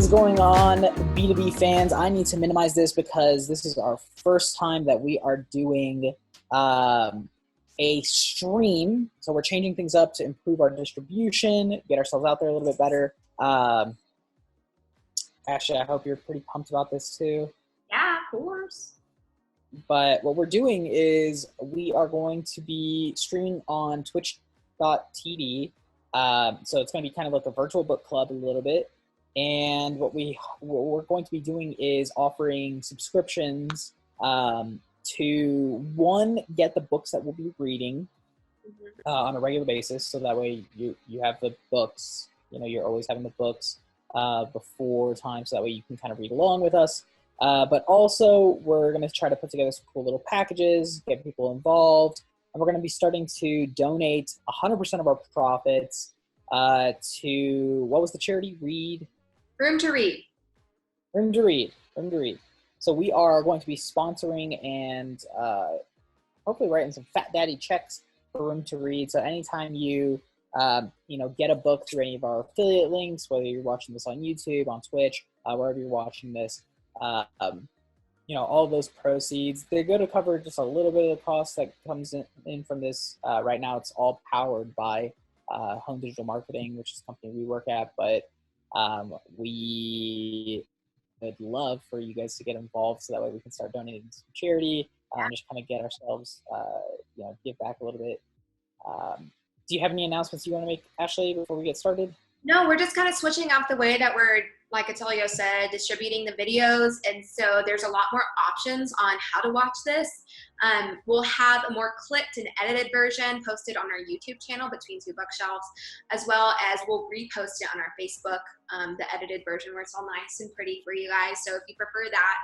is going on, B2B fans? I need to minimize this because this is our first time that we are doing a stream. So we're changing things up to improve our distribution, get ourselves out there a little bit better. Ashley, I hope you're pretty pumped about this too. Yeah, of course. But what we're doing is we are going to be streaming on twitch.tv. So it's going to be kind of like a virtual book club a little bit. And what we're going to be doing is offering subscriptions to, one, get the books that we'll be reading on a regular basis. So that way you have the books, you're always having the books before time. So that way you can kind of read along with us. But also we're going to try to put together some cool little packages, get people involved. And we're going to be starting to donate 100% of our profits to, what was the charity? Reid? Room to Read. Room to Read. So we are going to be sponsoring and hopefully writing some fat daddy checks for Room to Read. So anytime you, get a book through any of our affiliate links, whether you're watching this on YouTube, on Twitch, wherever you're watching this, all those proceeds, they go to cover just a little bit of the cost that comes in from this. Right now, it's all powered by Home Digital Marketing, which is a company we work at, but we would love for you guys to get involved so that way we can start donating to charity and just kind of get ourselves, give back a little bit. Do you have any announcements you want to make, Ashley, before we get started? No, we're just kind of switching up the way that we're, like Attilio said, distributing the videos. And so there's a lot more options on how to watch this. We'll have a more clipped and edited version posted on our YouTube channel, Between Two Bookshelves, as well as we'll repost it on our Facebook, the edited version where it's all nice and pretty for you guys. So if you prefer that,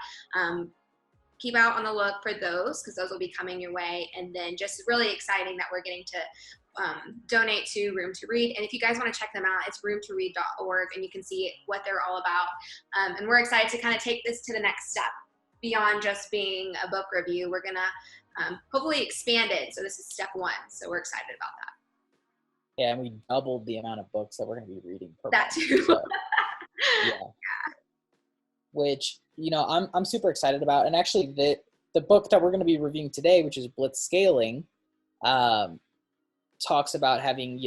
keep out on the look for those because those will be coming your way. And then just really exciting that we're getting to donate to Room to Read. And if you guys want to check them out, it's roomtoread.org and you can see what they're all about. And we're excited to kind of take this to the next step beyond just being a book review. We're going to hopefully expand it. So this is step one. So we're excited about that. Yeah, and we doubled the amount of books that we're going to be reading per month. That too. So, yeah. Which, I'm super excited about. And actually the book that we're going to be reviewing today, which is Blitzscaling, talks about having,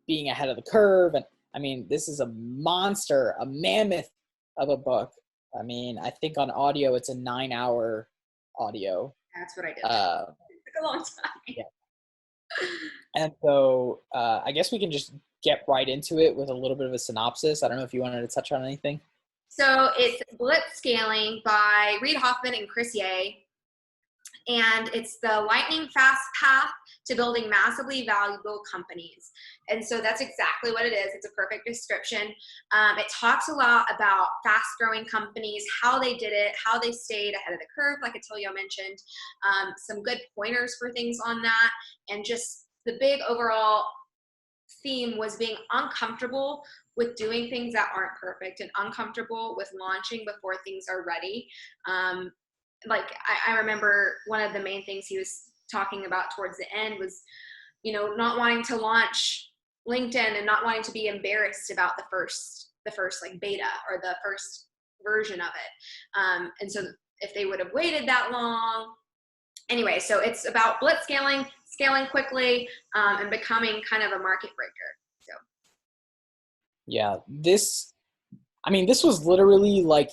being ahead of the curve. And I mean, this is a monster, a mammoth of a book. I mean, I think on audio, it's a 9-hour audio. That's what I did. It took a long time. Yeah. And so I guess we can just get right into it with a little bit of a synopsis. I don't know if you wanted to touch on anything. So it's Blitzscaling by Reid, Hoffman, and Chris Ye. And it's the lightning fast path to building massively valuable companies. And so that's exactly what it is. It's a perfect description. It talks a lot about fast growing companies, how they did it, how they stayed ahead of the curve, like Attilio mentioned, some good pointers for things on that. And just the big overall theme was being uncomfortable with doing things that aren't perfect and uncomfortable with launching before things are ready. I remember one of the main things he was talking about towards the end was, not wanting to launch LinkedIn and not wanting to be embarrassed about the first like beta or the first version of it. And so if they would have waited that long, anyway, so it's about blitzscaling, scaling quickly, and becoming kind of a market breaker. So. Yeah, this was literally like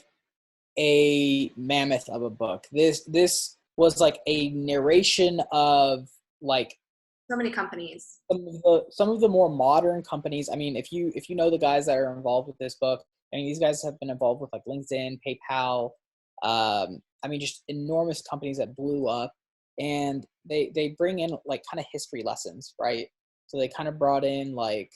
a mammoth of a book. This was like a narration of like so many companies. Some of the more modern companies. I mean, if you know the guys that are involved with this book, I mean, these guys have been involved with like LinkedIn, PayPal. Just enormous companies that blew up, and they bring in like kind of history lessons, right? So they kind of brought in like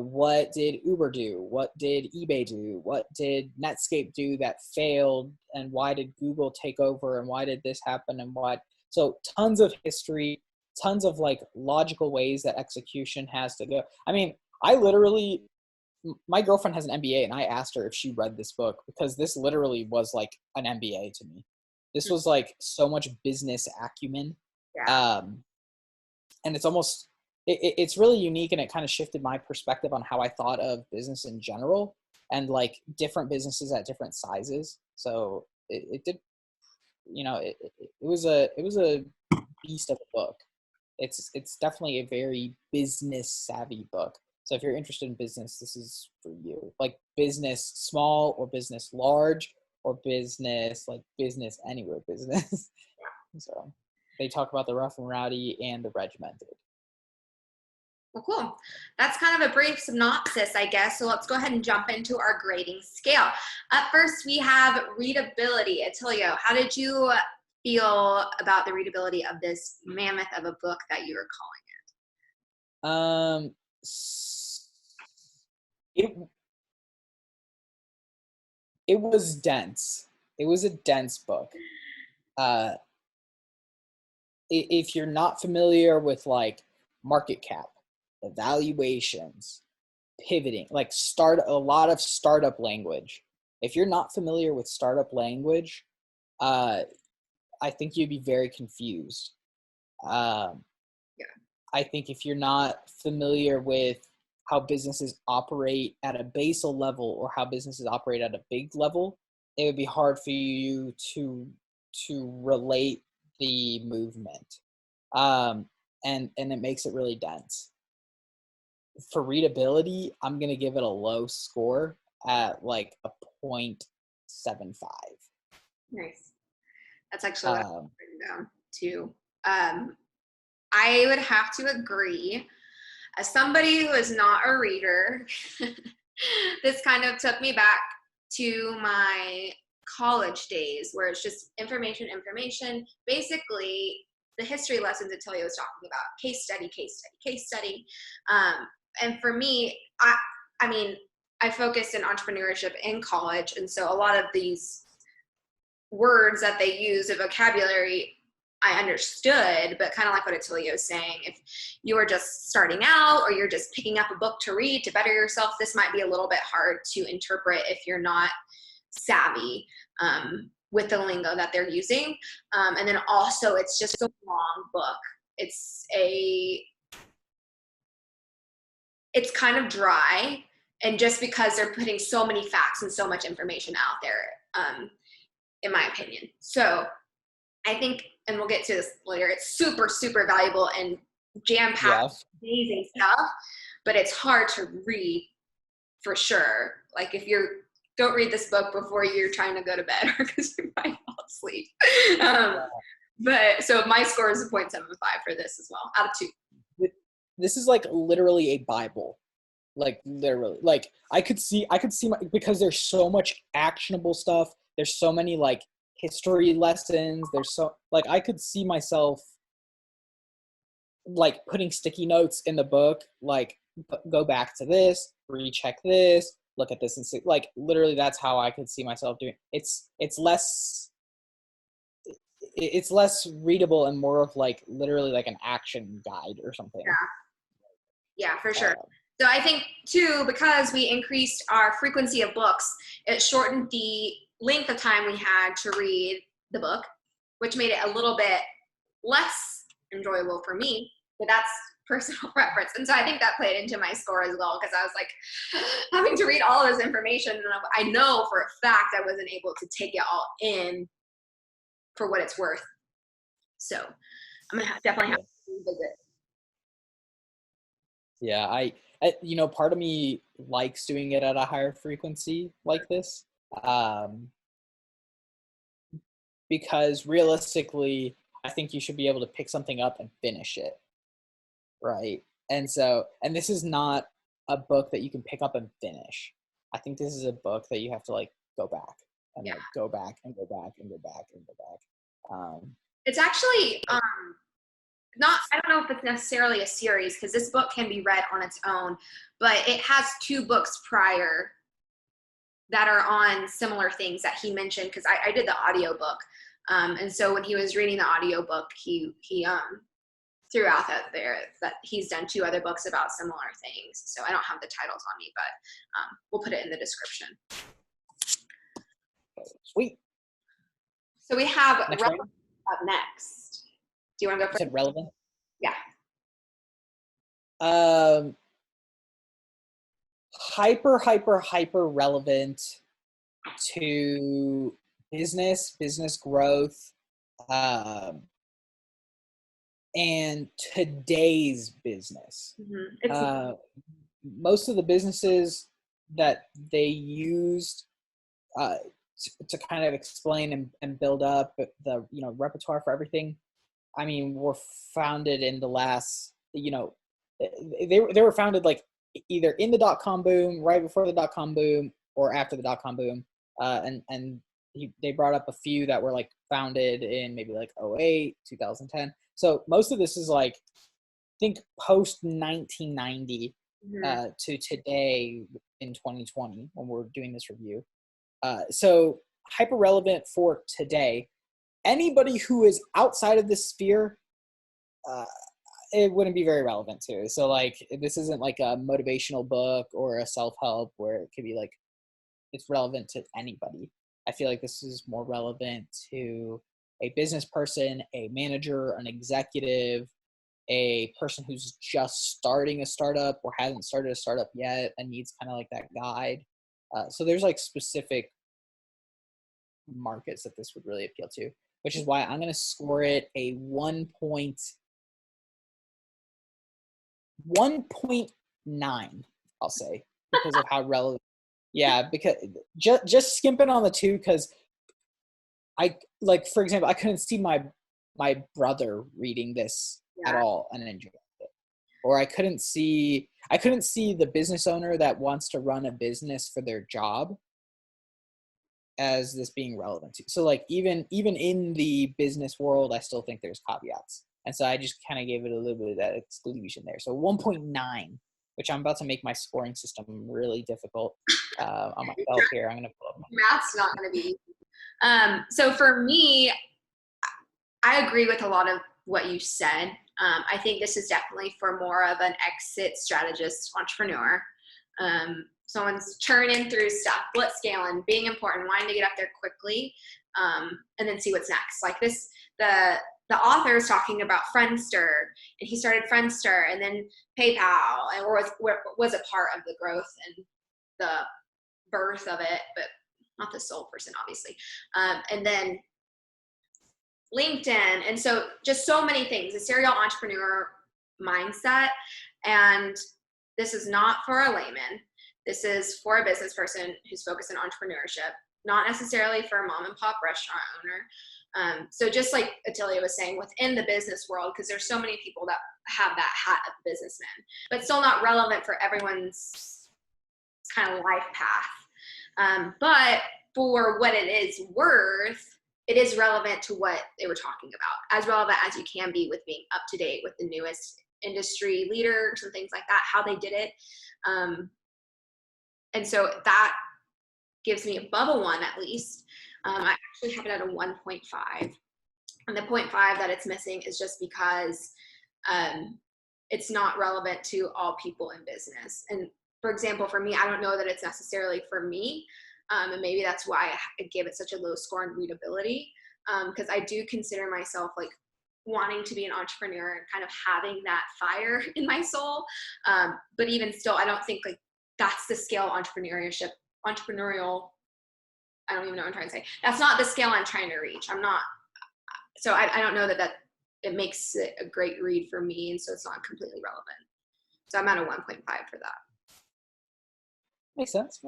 what did Uber do? What did eBay do? What did Netscape do that failed? And why did Google take over? And why did this happen? And what? So tons of history, tons of like logical ways that execution has to go. I mean, my girlfriend has an MBA and I asked her if she read this book because this literally was like an MBA to me. This was like so much business acumen. Yeah. And it's almost, it's really unique, and it kind of shifted my perspective on how I thought of business in general. and like different businesses at different sizes. So it did, you know, it was a beast of a book. It's definitely a very business savvy book. So if you're interested in business, this is for you. Like business small or business large or business like business anywhere business. So they talk about the rough and rowdy and the regimented. Well, cool. That's kind of a brief synopsis, I guess. So let's go ahead and jump into our grading scale. Up first, we have readability. Attilio, how did you feel about the readability of this mammoth of a book that you were calling it? It was dense. It was a dense book. If you're not familiar with like market cap, evaluations, pivoting, like a lot of startup language. If you're not familiar with startup language, I think you'd be very confused. I think if you're not familiar with how businesses operate at a basal level or how businesses operate at a big level, it would be hard for you to relate the movement. And it makes it really dense. For readability, I'm going to give it a low score at like a 0.75. Nice. That's actually what I've written down too. I would have to agree. As somebody who is not a reader, this kind of took me back to my college days where it's just information. Basically, the history lessons Attilio was talking about, case study. And for me, I mean, I focused in entrepreneurship in college, and so a lot of these words that they use, the vocabulary, I understood, but kind of like what Attilio is saying, if you are just starting out or you're just picking up a book to read to better yourself, this might be a little bit hard to interpret if you're not savvy with the lingo that they're using. And then also it's just a long book. It's kind of dry, and just because they're putting so many facts and so much information out there, in my opinion. So I think, and we'll get to this later, it's super, super valuable and jam-packed, amazing stuff, but it's hard to read for sure. Like if don't read this book before you're trying to go to bed or because you might fall asleep. But so my score is a 0.75 for this as well, out of 2. This is like literally a Bible. Like literally, like I could see because there's so much actionable stuff. There's so many like history lessons. There's so like I could see myself like putting sticky notes in the book, like go back to this, recheck this, look at this, and see, like literally that's how I could see myself doing. It's less readable and more of like literally like an action guide or something. Yeah, for sure. So I think too, because we increased our frequency of books, it shortened the length of time we had to read the book, which made it a little bit less enjoyable for me, but that's personal preference. And so I think that played into my score as well, because I was like having to read all of this information, and I know for a fact I wasn't able to take it all in for what it's worth. So I'm gonna definitely have to revisit. Yeah, I you know, part of me likes doing it at a higher frequency like this, because realistically, I think you should be able to pick something up and finish it, right? And this is not a book that you can pick up and finish. I think this is a book that you have to like go back and like go back and go back and go back and go back. It's actually not, I don't know if it's necessarily a series, because this book can be read on its own, but it has 2 books prior that are on similar things that he mentioned, because I did the audiobook. And so when he was reading the audiobook, he threw out that he's done 2 other books about similar things. So I don't have the titles on me, but we'll put it in the description. Sweet. So we have Relevance up next. Do you want to go first? You said Relevant? Yeah. hyper relevant to business growth, and today's business. Most of the businesses that they used to kind of explain and build up the repertoire for everything, I mean, were founded in the last, they were founded like either in the dot-com boom, right before the dot-com boom, or after the dot-com boom. They brought up a few that were like founded in maybe like 08, 2010. So most of this is like, think post 1990 to today in 2020 when we're doing this review. So hyper relevant for today. Anybody who is outside of this sphere, it wouldn't be very relevant to. So like, this isn't like a motivational book or a self-help where it could be like, it's relevant to anybody. I feel like this is more relevant to a business person, a manager, an executive, a person who's just starting a startup or hasn't started a startup yet and needs kind of like that guide. So there's like specific markets that this would really appeal to, which is why I'm going to score it a 1.9, I'll say, because of how relevant. Yeah, because just skimping on the 2, because I, like, for example, I couldn't see my brother reading this at all and enjoying it. Or I couldn't see the business owner that wants to run a business for their job as this being relevant to. So like, even in the business world, I still think there's caveats. And so I just kind of gave it a little bit of that exclusion there. So 1.9, which I'm about to make my scoring system really difficult on myself here. I'm going to pull up. Math's not going to be easy. So for me, I agree with a lot of what you said. I think this is definitely for more of an exit strategist entrepreneur. Someone's churning through stuff, blitzscaling, being important, wanting to get up there quickly, and then see what's next. Like this, the author is talking about Friendster, and he started Friendster and then PayPal, and was a part of the growth and the birth of it, but not the sole person, obviously. And then LinkedIn. And so just so many things, a serial entrepreneur mindset. And this is not for a layman. This is for a business person who's focused on entrepreneurship, not necessarily for a mom and pop restaurant owner. So just like Attilio was saying, within the business world, because there's so many people that have that hat of businessman, but still not relevant for everyone's kind of life path. But for what it is worth, it is relevant to what they were talking about, as relevant as you can be with being up to date with the newest industry leaders and things like that, how they did it. And so that gives me above a 1 at least. I actually have it at a 1.5. And the 0.5 that it's missing is just because it's not relevant to all people in business. And for example, for me, I don't know that it's necessarily for me. And maybe that's why I gave it such a low score in readability, because I do consider myself like wanting to be an entrepreneur and kind of having that fire in my soul. But even still, I don't think like that's the scale entrepreneurial, I don't even know what I'm trying to say. That's not the scale I'm trying to reach. So I don't know that it makes it a great read for me. And so it's not completely relevant. So I'm at a 1.5 for that. Makes sense.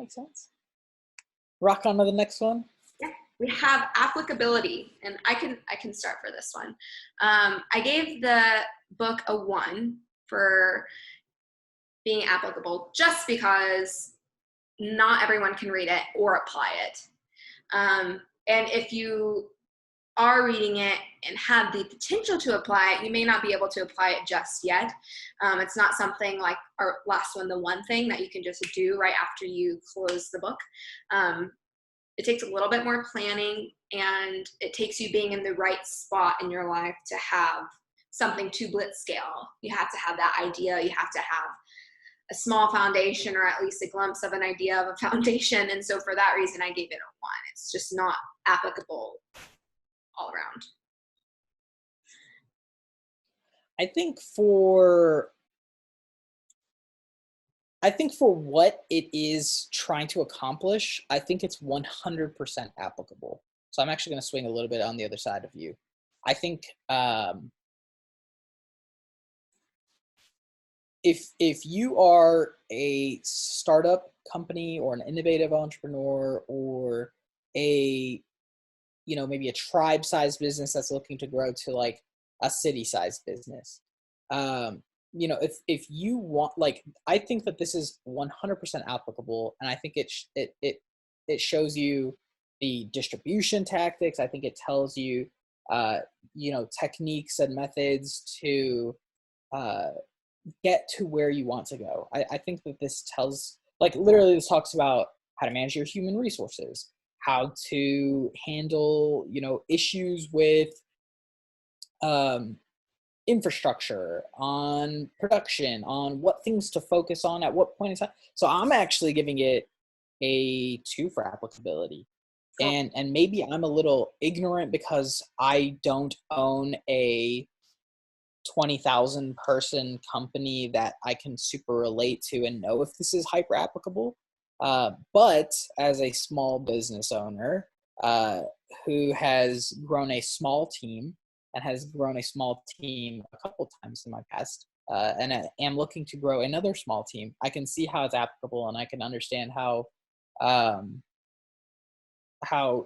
Rock on to the next one. Yeah, we have applicability, and I can start for this one. I gave the book a 1 for being applicable, just because not everyone can read it or apply it. And if you are reading it and have the potential to apply it, you may not be able to apply it just yet. It's not something like our last one, the one thing that you can just do right after you close the book. It takes a little bit more planning, and it takes you being in the right spot in your life to have something to blitzscale. You have to have that idea. You have to have a small foundation, or at least a glimpse of an idea of a foundation. And so for that reason, I gave it a 1. It's just not applicable all around. I think I think for what it is trying to accomplish, I think it's 100% applicable. So I'm actually going to swing a little bit on the other side of you. I think if you are a startup company or an innovative entrepreneur or a, you know, maybe a tribe-sized business that's looking to grow to like a city-sized business, you know, if you want, like, I think that this is 100% applicable, and I think it shows you the distribution tactics. I think it tells you, you know, techniques and methods to get to where you want to go. I think that this tells, like, literally this talks about how to manage your human resources, how to handle, you know, issues with infrastructure, on production, on what things to focus on at what point in time. So I'm actually giving it a 2 for applicability. Cool. And maybe I'm a little ignorant because I don't own a 20,000 person company that I can super relate to and know if this is hyper applicable. But as a small business owner who has grown a small team and has grown a small team a couple times in my past, and I am looking to grow another small team, I can see how it's applicable, and I can understand how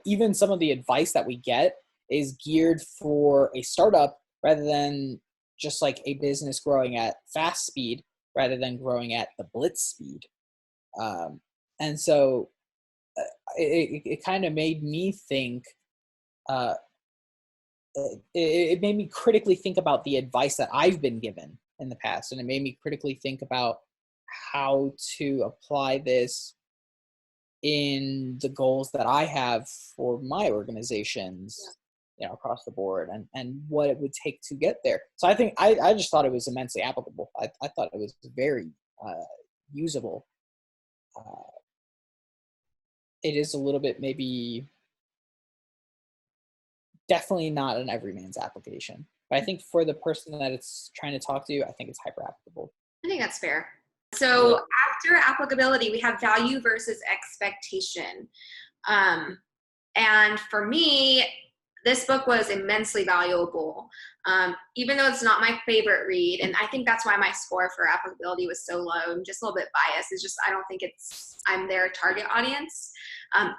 even some of the advice that we get is geared for a startup rather than just like a business growing at fast speed rather than growing at the blitz speed. And so it kind of made me think, it made me critically think about the advice that I've been given in the past. And it made me critically think about how to apply this in the goals that I have for my organizations, you know, across the board, and what it would take to get there. So I think I just thought it was immensely applicable. I thought it was very usable. It is a little bit, maybe definitely not an everyman's application, but I think for the person that it's trying to talk to, I think it's hyper applicable. I think that's fair. So after applicability, we have value versus expectation. And for me, this book was immensely valuable, even though it's not my favorite read. And I think that's why my score for applicability was so low. I'm just a little bit biased. It's just, I don't think I'm their target audience.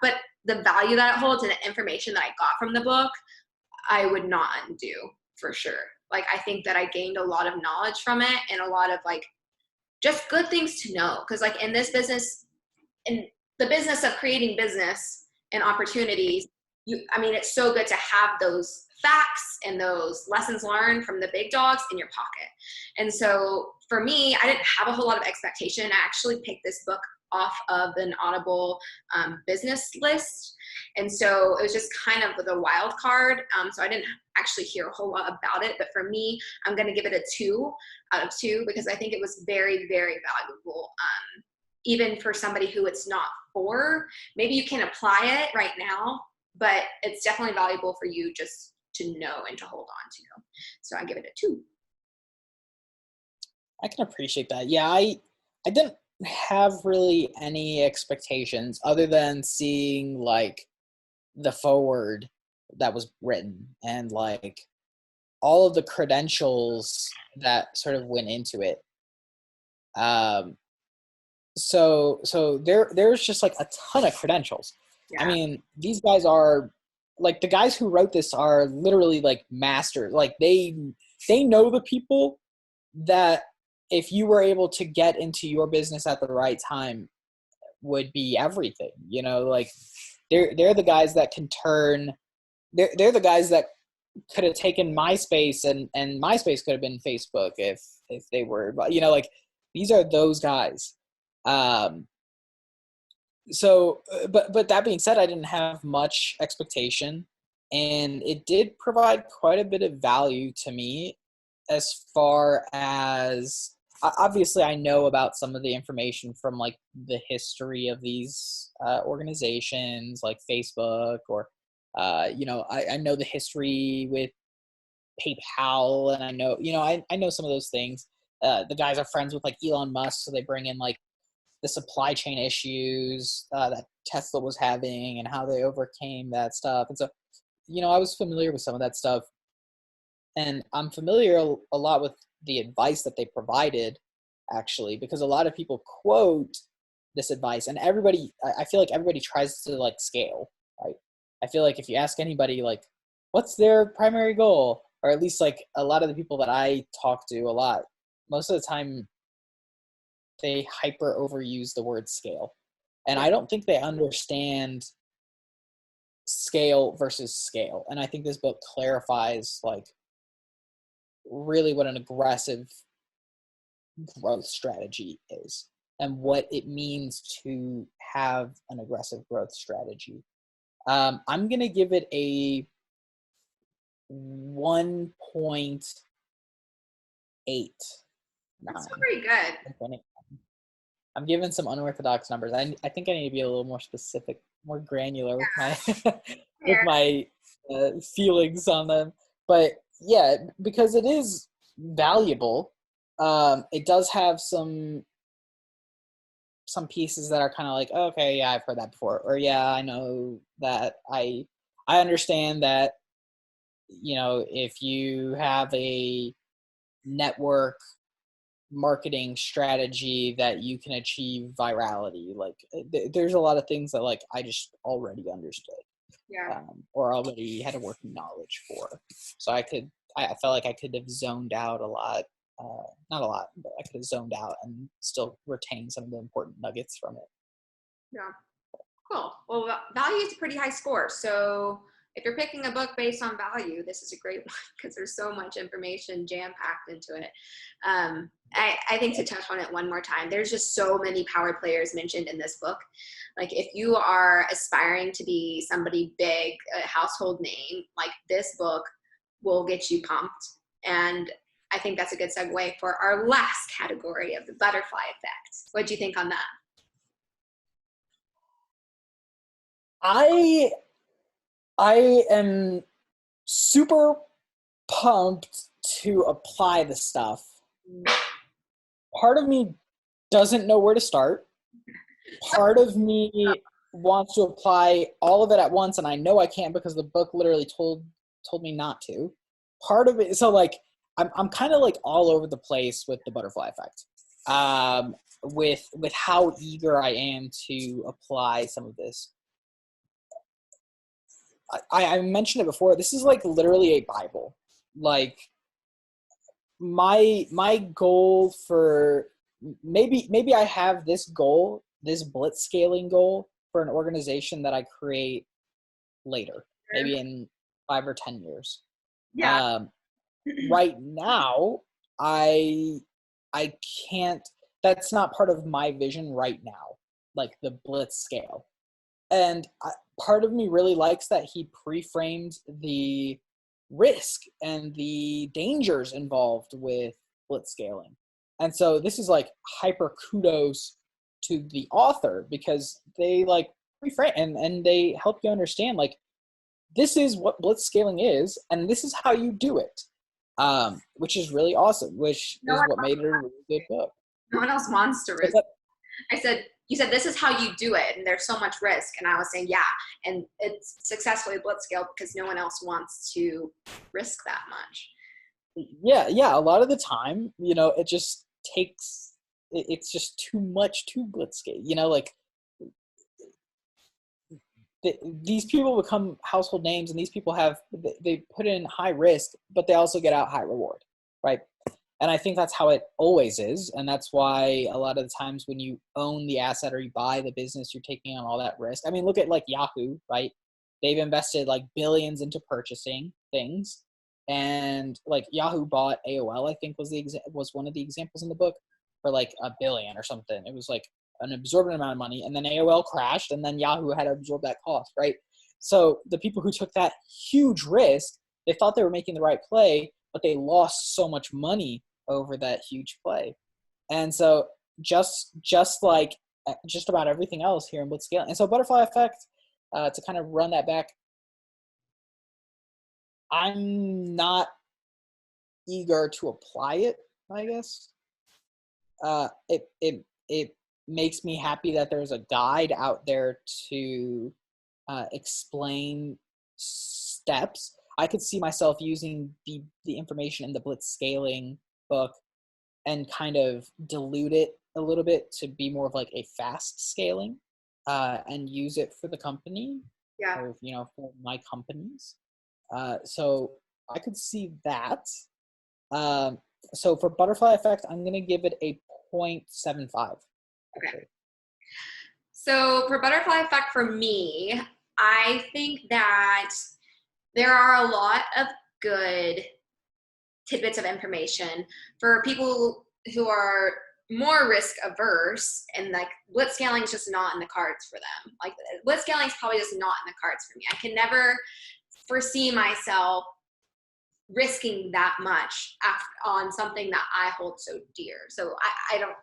But the value that it holds and the information that I got from the book, I would not undo for sure. Like, I think that I gained a lot of knowledge from it and a lot of like, just good things to know. Cause like in this business, in the business of creating business and opportunities, it's so good to have those facts and those lessons learned from the big dogs in your pocket. And so for me, I didn't have a whole lot of expectation. I actually picked this book off of an Audible business list. And so it was just kind of the wild card. So I didn't actually hear a whole lot about it, but for me, I'm going to give it a 2 out of 2 because I think it was very, very valuable. Even for somebody who it's not for, maybe you can apply it right now, but it's definitely valuable for you just to know and to hold on to. So I give it a 2. I can appreciate that. Yeah, I didn't have really any expectations other than seeing like the foreword that was written and like all of the credentials that sort of went into it. So there's just like a ton of credentials. Yeah. I mean, these guys are like, the guys who wrote this are literally like masters. Like they know the people that if you were able to get into your business at the right time would be everything, you know, like they're the guys that can turn, they're the guys that could have taken MySpace and MySpace could have been Facebook if they were, you know, like these are those guys. So, but that being said, I didn't have much expectation, and it did provide quite a bit of value to me as far as, obviously I know about some of the information from like the history of these organizations like Facebook or, you know, I know the history with PayPal, and I know, you know, I know some of those things. The guys are friends with like Elon Musk, so they bring in like the supply chain issues that Tesla was having and how they overcame that stuff. And so, I was familiar with some of that stuff, and I'm familiar a lot with the advice that they provided, actually, because a lot of people quote this advice, and I feel like everybody tries to like scale, right? I feel like if you ask anybody like, what's their primary goal, or at least like a lot of the people that I talk to a lot, most of the time they hyper overuse the word scale. And I don't think they understand scale versus scale. And I think this book clarifies like really what an aggressive growth strategy is and what it means to have an aggressive growth strategy. I'm going to give it a 1.89. That's pretty good. I'm giving some unorthodox numbers. I think I need to be a little more specific, more granular with my with my feelings on them. But yeah, because it is valuable. It does have some pieces that are kind of like, okay, yeah, I've heard that before, or yeah, I know that. I understand that. If you have a network marketing strategy that you can achieve virality, like there's a lot of things that like I just already understood, or already had a working knowledge for. So I felt like I could have zoned out a lot, not a lot, but I could have zoned out and still retain some of the important nuggets from it. Yeah, cool. Well, value is a pretty high score, so if you're picking a book based on value, this is a great one because there's so much information jam-packed into it. I think to touch on it one more time, there's just so many power players mentioned in this book. Like if you are aspiring to be somebody big, a household name, like this book will get you pumped. And I think that's a good segue for our last category of the butterfly effect. What do you think on that? I am super pumped to apply the stuff. Part of me doesn't know where to start. Part of me wants to apply all of it at once, and I know I can't because the book literally told me not to. Part of it, so like I'm kind of like all over the place with the butterfly effect. With how eager I am to apply some of this. I mentioned it before. This is like literally a Bible. Like my goal for maybe I have this goal, this Blitzscaling goal for an organization that I create later, maybe in 5 or 10 years. Yeah. Right now, I can't. That's not part of my vision right now. Like the Blitz scale. And part of me really likes that he pre-framed the risk and the dangers involved with blitzscaling. And so this is like hyper kudos to the author because they like pre-frame and they help you understand like this is what blitzscaling is and this is how you do it, which is really awesome, which is what made it a really good book. No one else wants to risk. You said, this is how you do it, and there's so much risk. And I was saying, yeah, and it's successfully blitzscaled because no one else wants to risk that much. Yeah, a lot of the time, it just takes, it's just too much to blitzscale, like these people become household names and these people they put in high risk, but they also get out high reward, right? And I think that's how it always is. And that's why a lot of the times when you own the asset or you buy the business, you're taking on all that risk. I mean, look at like Yahoo, right? They've invested like billions into purchasing things. And like Yahoo bought AOL, I think was one of the examples in the book, for like $1 billion or something. It was like an absorbent amount of money. And then AOL crashed and then Yahoo had to absorb that cost, right? So the people who took that huge risk, they thought they were making the right play, but they lost so much money over that huge play. And so just like just about everything else here in Blitzscaling. And so butterfly effect, to kind of run that back, I'm not eager to apply it, I guess. It makes me happy that there's a guide out there to explain steps. I could see myself using the information in the Blitzscaling book and kind of dilute it a little bit to be more of like a fast scaling, and use it for the company, or for my companies. So I could see that. So for butterfly effect, I'm gonna give it a 0.75. Okay. So for butterfly effect for me, I think that there are a lot of good tidbits of information for people who are more risk averse, and like blitzscaling is just not in the cards for them. Like blitzscaling is probably just not in the cards for me. I can never foresee myself risking that much on something that I hold so dear. So I don't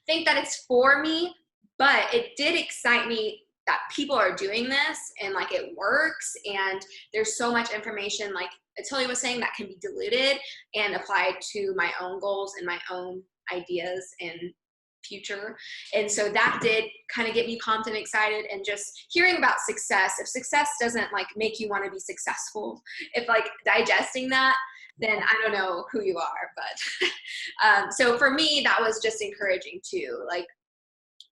think that it's for me, but it did excite me that people are doing this and like it works, and there's so much information, like Attilio was saying, that can be diluted and applied to my own goals and my own ideas and future. And so that did kind of get me pumped and excited. And just hearing about success, if success doesn't like make you want to be successful, if like digesting that, then I don't know who you are. But so for me, that was just encouraging too. Like,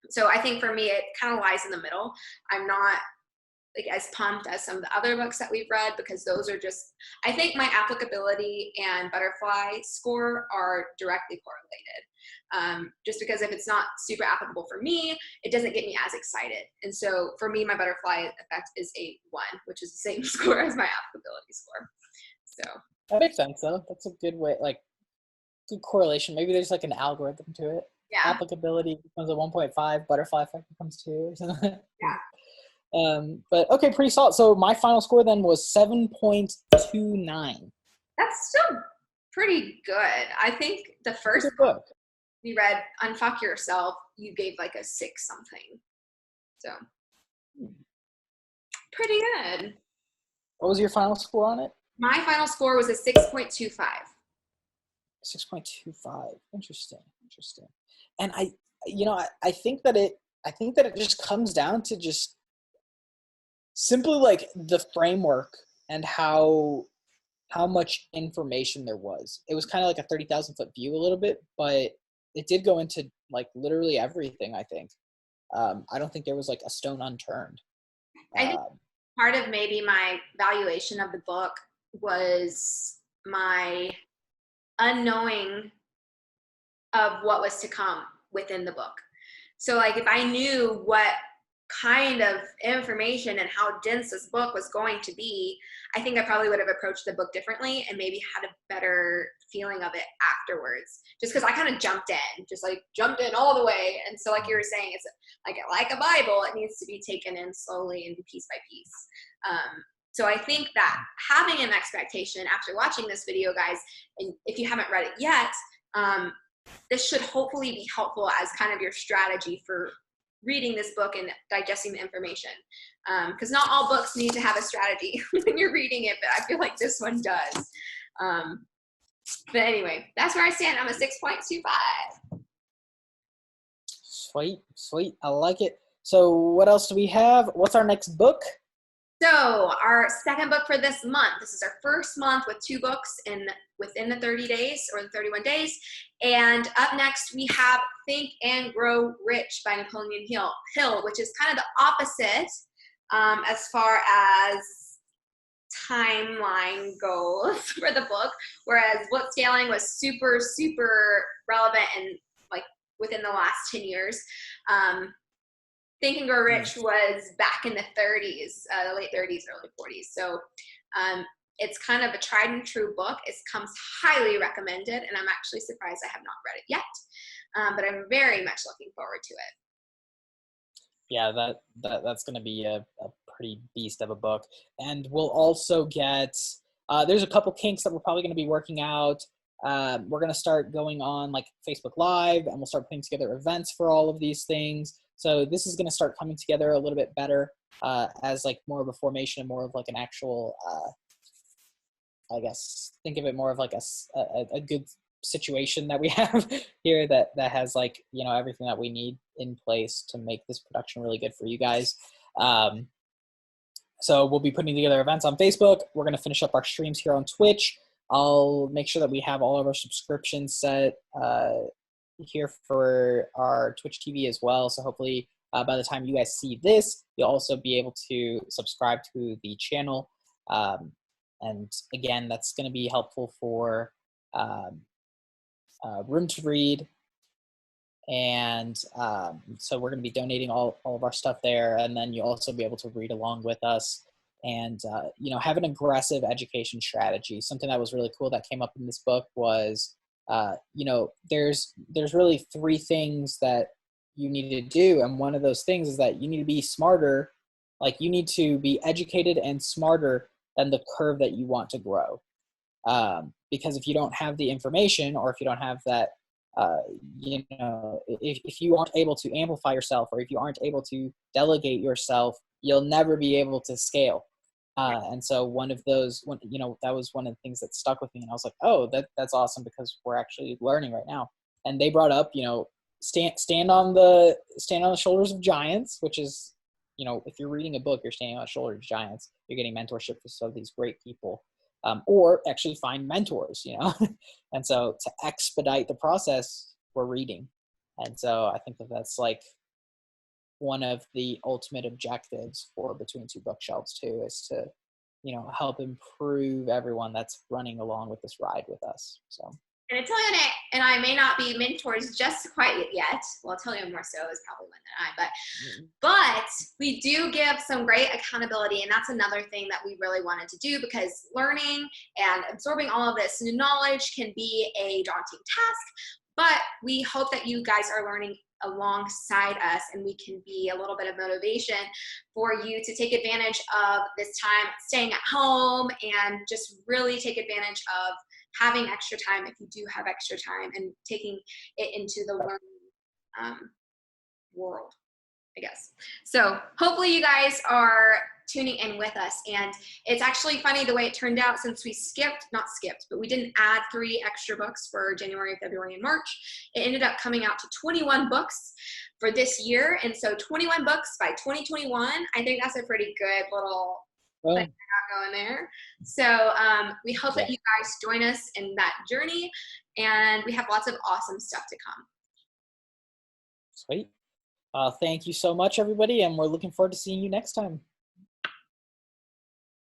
so I think for me, it kind of lies in the middle. I'm not like as pumped as some of the other books that we've read, because those are just, I think my applicability and butterfly score are directly correlated. Just because if it's not super applicable for me, it doesn't get me as excited. And so for me, my butterfly effect is a 1, which is the same score as my applicability score. So that makes sense though. That's a good way, like good correlation. Maybe there's like an algorithm to it. Yeah. Applicability becomes a 1.5, butterfly effect becomes 2 or something. Yeah. But okay, pretty solid. So my final score then was 7.29. That's still pretty good. I think the first book we read, Unfuck Yourself, you gave like a 6 something. So pretty good. What was your final score on it? My final score was a 6.25. 6.25. Interesting. And I think that it just comes down to just simply like the framework and how much information there was. It was kind of like a 30,000 foot view a little bit, but it did go into like literally everything, I think. I don't think there was like a stone unturned. I think part of maybe my valuation of the book was my unknowing of what was to come within the book. So like if I knew what kind of information and how dense this book was going to be, I think I probably would have approached the book differently and maybe had a better feeling of it afterwards, just because I kind of jumped in all the way. And so like you were saying, it's like a Bible, it needs to be taken in slowly and piece by piece. So I think that having an expectation after watching this video, guys, and if you haven't read it yet, this should hopefully be helpful as kind of your strategy for reading this book and digesting the information. Because not all books need to have a strategy when you're reading it, but I feel like this one does. But anyway, that's where I stand. I'm a 6.25. Sweet. I like it. So what else do we have? What's our next book? So our second book for this month, this is our first month with 2 books within the 30 days or the 31 days. And up next, we have Think and Grow Rich by Napoleon Hill, which is kind of the opposite as far as timeline goes for the book, whereas Blitzscaling was super, super relevant and like within the last 10 years. Think and Grow Rich was back in the 30s, late 30s, early 40s. So it's kind of a tried and true book. It comes highly recommended, and I'm actually surprised I have not read it yet. But I'm very much looking forward to it. Yeah, that's going to be a pretty beast of a book. And we'll also get, there's a couple kinks that we're probably going to be working out. We're going to start going on like Facebook Live, and we'll start putting together events for all of these things. So this is going to start coming together a little bit better as like more of a formation and more of like an actual, I guess, think of it more of like a good situation that we have here that has like, you know, everything that we need in place to make this production really good for you guys. So we'll be putting together events on Facebook. We're going to finish up our streams here on Twitch. I'll make sure that we have all of our subscriptions set here for our Twitch TV as well. So hopefully by the time you guys see this, you'll also be able to subscribe to the channel. And again, that's going to be helpful for Room to Read. And so we're going to be donating all of our stuff there. And then you'll also be able to read along with us and, you know, have an aggressive education strategy. Something that was really cool that came up in this book was, you know, there's really 3 things that you need to do. And one of those things is that you need to be smarter. Like, you need to be educated and smarter than the curve that you want to grow. Because if you don't have the information, or if you don't have that, you know, if you aren't able to amplify yourself, or if you aren't able to delegate yourself, you'll never be able to scale. And so one of those, you know, that was one of the things that stuck with me. And I was like, oh, that's awesome, because we're actually learning right now. And they brought up, you know, stand on the shoulders of giants, which is, you know, if you're reading a book, you're standing on the shoulders of giants. You're getting mentorship from some of these great people. Or actually find mentors, you know. And so to expedite the process, we're reading. And so I think that that's like one of the ultimate objectives for Between Two Bookshelves too, is to, you know, help improve everyone that's running along with this ride with us. So. And Attilio and I may not be mentors just quite yet. Well, Attilio more so is probably one than I, but we do give some great accountability. And that's another thing that we really wanted to do, because learning and absorbing all of this new knowledge can be a daunting task, but we hope that you guys are learning alongside us, and we can be a little bit of motivation for you to take advantage of this time staying at home, and just really take advantage of having extra time, if you do have extra time, and taking it into the learning world, I guess. So hopefully you guys are tuning in with us. And it's actually funny the way it turned out, since we not skipped, but we didn't add 3 extra books for January, February, and March. It ended up coming out to 21 books for this year. And so 21 books by 2021, I think that's a pretty good little thing I got going there. So we hope that you guys join us in that journey, and we have lots of awesome stuff to come. Sweet. Thank you so much, everybody, and we're looking forward to seeing you next time.